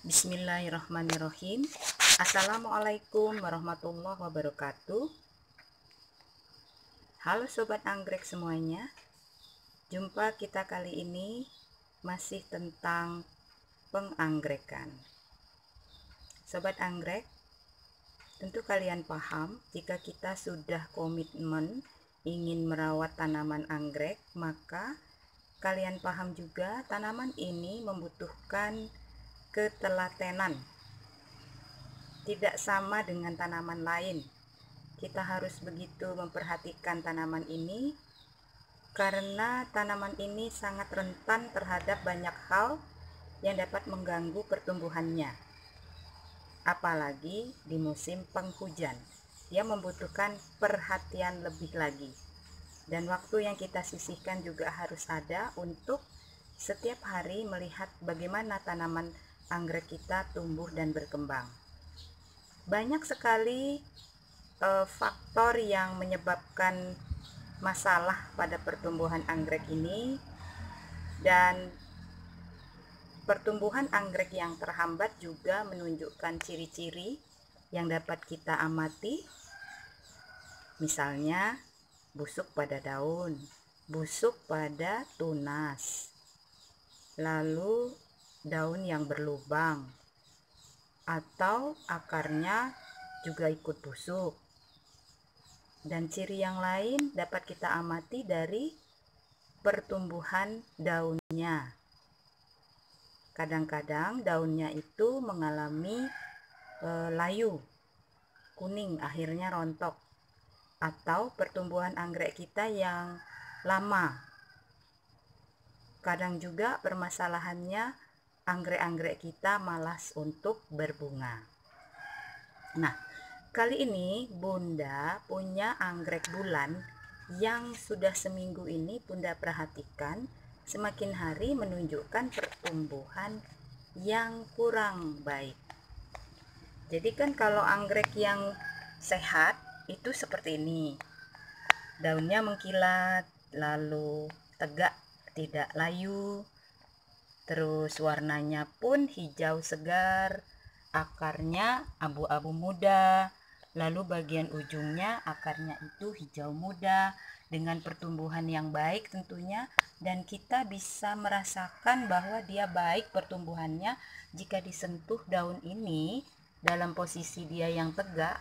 Bismillahirrahmanirrahim. Assalamualaikum warahmatullahi wabarakatuh. Halo Sobat Anggrek semuanya. Jumpa kita kali ini masih tentang penganggerekan. Sobat Anggrek, tentu kalian paham jika kita sudah komitmen ingin merawat tanaman anggrek, maka kalian paham juga tanaman ini membutuhkan ketelatenan. Tidak sama dengan tanaman lain. Kita harus begitu memperhatikan tanaman ini karena tanaman ini sangat rentan terhadap banyak hal yang dapat mengganggu pertumbuhannya. Apalagi di musim penghujan. Dia membutuhkan perhatian lebih lagi. Dan waktu yang kita sisihkan juga harus ada untuk setiap hari melihat bagaimana tanaman anggrek kita tumbuh dan berkembang. Banyak sekali faktor yang menyebabkan masalah pada pertumbuhan anggrek ini, dan pertumbuhan anggrek yang terhambat juga menunjukkan ciri-ciri yang dapat kita amati. Misalnya busuk pada daun, busuk pada tunas, lalu daun yang berlubang, atau akarnya juga ikut busuk. Dan ciri yang lain dapat kita amati dari pertumbuhan daunnya. Kadang-kadang daunnya itu mengalami layu, kuning, akhirnya rontok. Atau pertumbuhan anggrek kita yang lama. Kadang juga permasalahannya anggrek-anggrek kita malas untuk berbunga. Nah, kali ini Bunda punya anggrek bulan yang sudah seminggu ini Bunda perhatikan semakin hari menunjukkan pertumbuhan yang kurang baik. Jadi kan kalau anggrek yang sehat itu seperti ini. Daunnya mengkilat, lalu tegak, tidak layu. Terus warnanya pun hijau segar, akarnya abu-abu muda, lalu bagian ujungnya akarnya itu hijau muda dengan pertumbuhan yang baik tentunya, dan kita bisa merasakan bahwa dia baik pertumbuhannya jika disentuh daun ini dalam posisi dia yang tegak,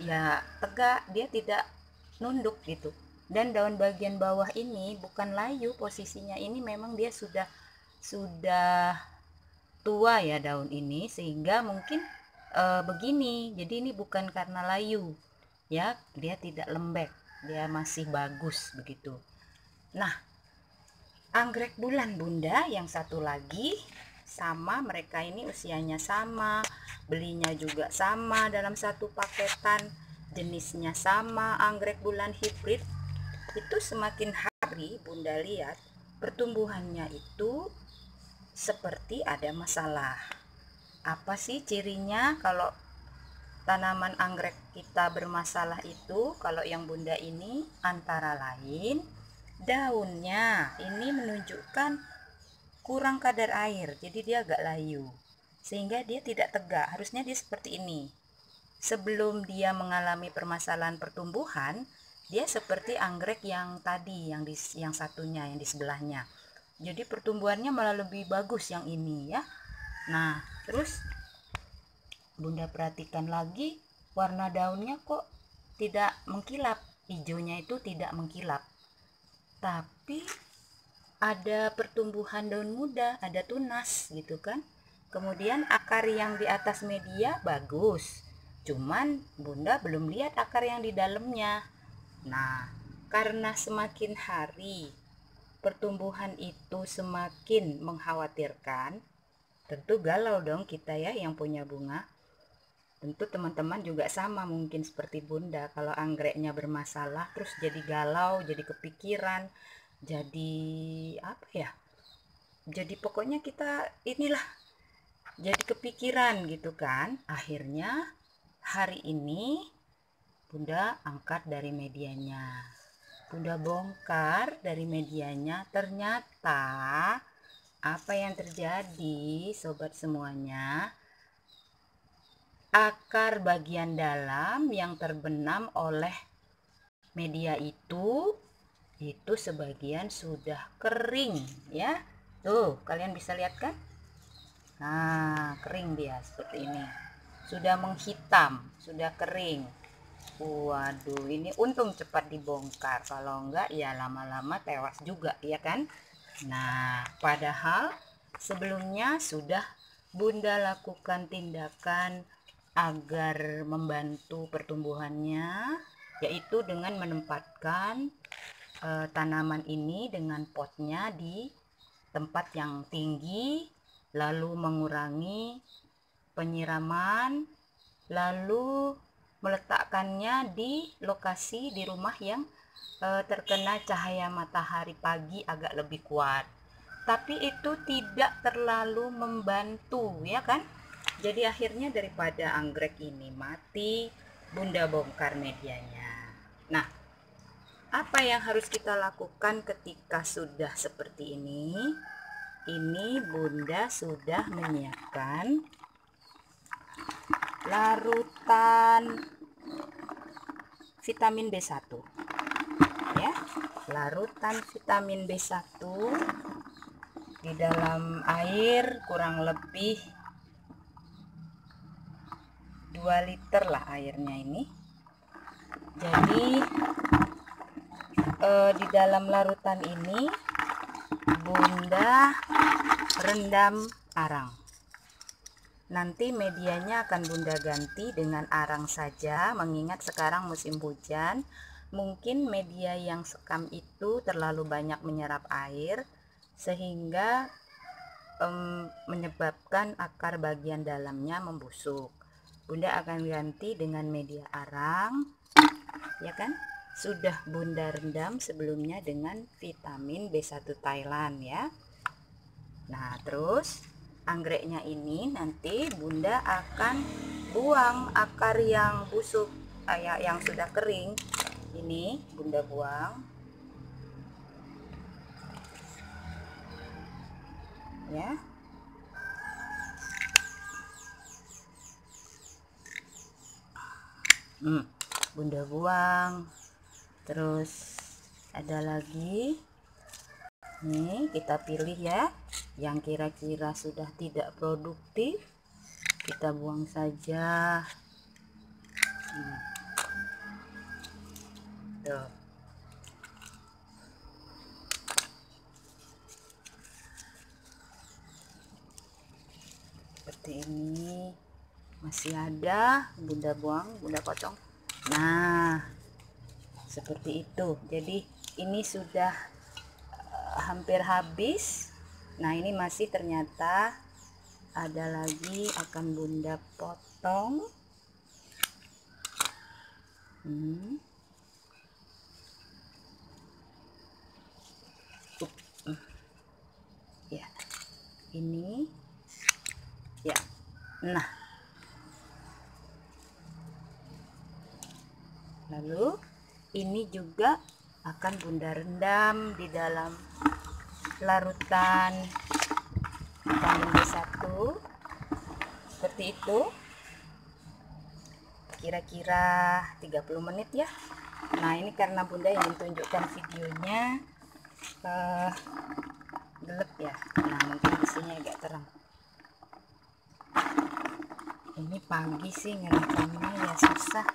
ya tegak, dia tidak nunduk gitu. Dan daun bagian bawah ini bukan layu, posisinya ini memang dia sudah tua ya daun ini, sehingga mungkin begini. Jadi ini bukan karena layu ya, dia tidak lembek, dia masih bagus begitu. Nah, anggrek bulan Bunda yang satu lagi sama, mereka ini usianya sama, belinya juga sama dalam satu paketan, jenisnya sama, anggrek bulan hibrid. Itu semakin hari Bunda lihat pertumbuhannya itu seperti ada masalah. Apa sih cirinya kalau tanaman anggrek kita bermasalah itu? Kalau yang Bunda ini antara lain daunnya ini menunjukkan kurang kadar air, jadi dia agak layu, sehingga dia tidak tegak. Harusnya dia seperti ini. Sebelum dia mengalami permasalahan pertumbuhan, dia seperti anggrek yang tadi, yang satunya, yang di sebelahnya. Jadi pertumbuhannya malah lebih bagus yang ini ya. Nah, terus Bunda perhatikan lagi, warna daunnya kok tidak mengkilap, hijaunya itu tidak mengkilap. Tapi ada pertumbuhan daun muda, ada tunas gitu kan. Kemudian akar yang di atas media bagus, cuman Bunda belum lihat akar yang di dalamnya. Nah, karena semakin hari pertumbuhan itu semakin mengkhawatirkan, tentu galau dong kita ya yang punya bunga. Tentu teman-teman juga sama mungkin seperti Bunda, kalau anggreknya bermasalah terus jadi galau, jadi kepikiran, jadi apa ya, jadi pokoknya kita inilah jadi kepikiran gitu kan. Akhirnya hari ini Bunda angkat dari medianya, Bunda bongkar dari medianya, ternyata apa yang terjadi sobat semuanya? Akar bagian dalam yang terbenam oleh media itu sebagian sudah kering ya. Tuh, kalian bisa lihat kan? Nah, kering dia seperti ini. Sudah menghitam, sudah kering. Waduh, ini untung cepat dibongkar. Kalau enggak ya lama-lama tewas juga, ya kan? Nah, padahal sebelumnya sudah Bunda lakukan tindakan agar membantu pertumbuhannya, yaitu dengan menempatkan tanaman ini dengan potnya di tempat yang tinggi, lalu mengurangi penyiraman, lalu meletakkannya di lokasi di rumah yang terkena cahaya matahari pagi agak lebih kuat. Tapi itu tidak terlalu membantu, ya kan? Jadi akhirnya daripada anggrek ini mati, Bunda bongkar medianya. Nah, apa yang harus kita lakukan ketika sudah seperti ini? Ini Bunda sudah menyiapkan larutan vitamin B1 ya, larutan vitamin B1 di dalam air kurang lebih 2 liter lah airnya ini. Jadi di dalam larutan ini Bunda rendam arang. Nanti medianya akan Bunda ganti dengan arang saja, mengingat sekarang musim hujan. Mungkin media yang sekam itu terlalu banyak menyerap air sehingga menyebabkan akar bagian dalamnya membusuk. Bunda akan ganti dengan media arang, ya kan? Sudah Bunda rendam sebelumnya dengan vitamin B1 Thailand ya. Nah, terus anggreknya ini nanti Bunda akan buang akar yang busuk, yang sudah kering. Ini Bunda buang. Ya. Bunda buang. Terus ada lagi. Nih, kita pilih ya yang kira-kira sudah tidak produktif, kita buang saja. Tuh. Seperti ini. Masih ada, Bunda buang, Bunda potong. Nah, seperti itu. Jadi ini sudah hampir habis. Nah, ini masih ternyata ada lagi, akan Bunda potong. Ya, ini ya. Nah, lalu ini juga akan Bunda rendam di dalam larutan vitamin B1 seperti itu, kira-kira 30 menit ya. Nah, ini karena Bunda ingin tunjukkan videonya gelap ya. Nah, mungkin di sini agak terang. Ini pagi sih ngerekamnya ya, susah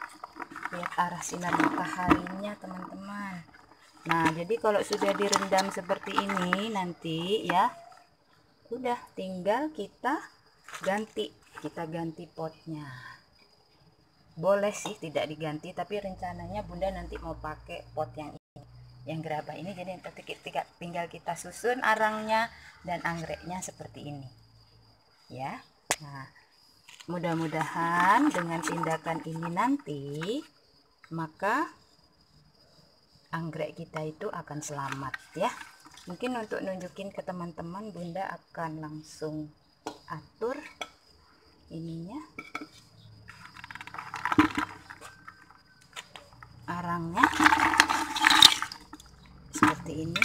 lihat arah sinar mataharinya teman-teman. Nah, jadi kalau sudah direndam seperti ini nanti ya udah tinggal kita ganti potnya. Boleh sih tidak diganti, tapi rencananya Bunda nanti mau pakai pot yang ini, yang gerabah ini. Jadi tinggal kita susun arangnya dan anggreknya seperti ini ya. Nah, mudah-mudahan dengan tindakan ini nanti maka anggrek kita itu akan selamat ya. Mungkin untuk nunjukin ke teman-teman, Bunda akan langsung atur ininya, arangnya seperti ini.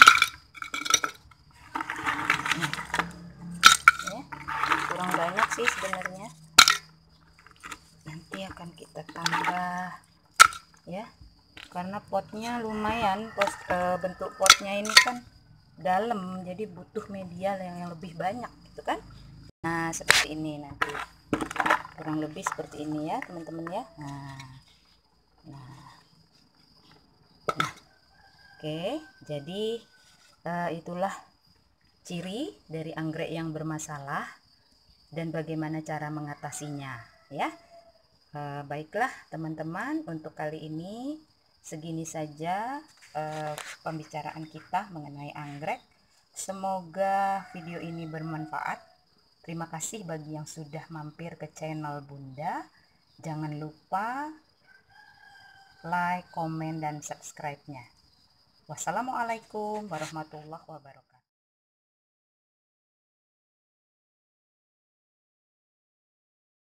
Nah, banyak sih sebenarnya, nanti akan kita tambah ya, karena potnya lumayan. Bentuk potnya ini kan dalam, jadi butuh media yang lebih banyak gitu kan. Nah seperti ini, nanti kurang lebih seperti ini ya teman-teman ya. Oke, jadi itulah ciri dari anggrek yang bermasalah dan bagaimana cara mengatasinya ya. Baiklah teman-teman, untuk kali ini segini saja pembicaraan kita mengenai anggrek. Semoga video ini bermanfaat. Terima kasih bagi yang sudah mampir ke channel Bunda. Jangan lupa like, komen, dan subscribe-nya. Wassalamualaikum warahmatullahi wabarakatuh.